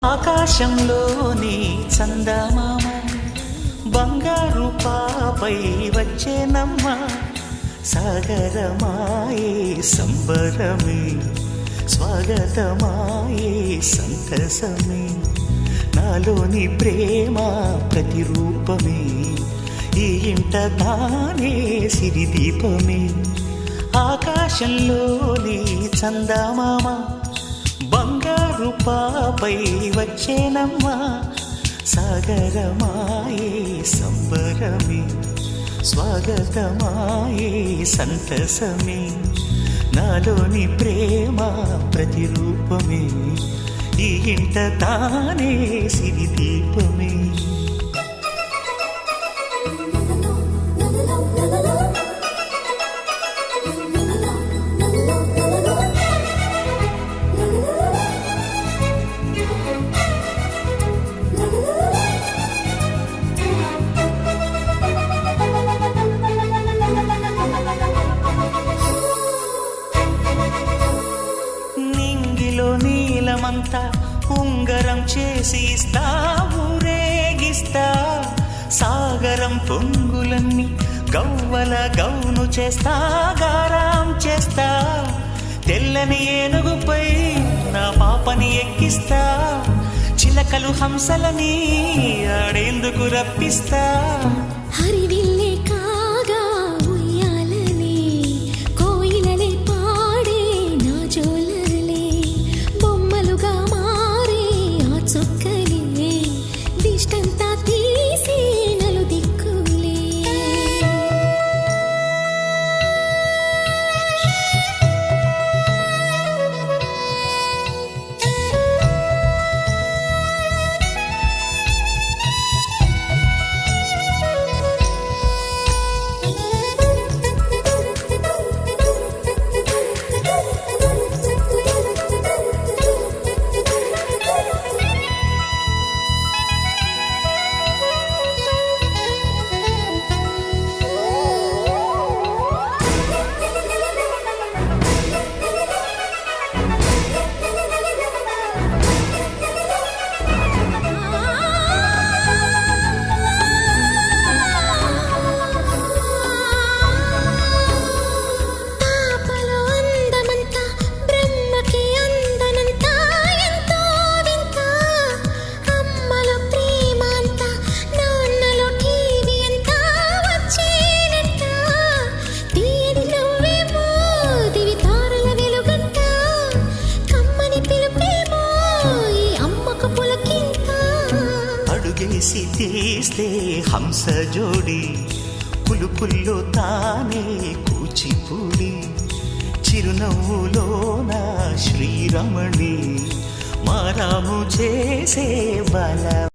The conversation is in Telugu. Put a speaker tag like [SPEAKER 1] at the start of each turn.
[SPEAKER 1] ఆకాశంలోని చందమామ బంగారు పాపై వచ్చేనమ్మ సాగరమాయే సంబరమే స్వాగతమాయే సంతసమే నాలోని ప్రేమ ప్రతిరూపమే ఈ ఇంట తానే సిరిదీపమే ఆకాశంలోని చందమామ బంగారు పాపై వచ్చేనమ్మా సాగరమాయే సంబరమే స్వాగతమాయే సంతసమే నాలోని ప్రేమ ప్రతిరూపమే ఈ ఇంట తానే సిరిదీపమే నీలమంతా ఉంగరం చేసి ఇస్తా ఊరేగిస్తా సాగరం పొంగులన్నీ గవ్వల గౌను చేస్తా గారాం చేస్తా తెల్లని ఏనుగుపై నా పాపని ఎక్కిస్తా చిలకలు హంసలని ఆడేందుకు రప్పిస్తా
[SPEAKER 2] హరివిల్లే కాగా ఉయ్యాలనే కోయిలలే పాడే నా జోలలే బొమ్మలుగా మారే ఆ చొక్కలే దిష్టంతా తీసి నలు దిక్కులే
[SPEAKER 1] అడుగేసి తీస్తే హంస జోడి పులుపుల్లో తానే కూచిపూడి చిరునవ్వులోన శ్రీరమణి మారాము చేసే బల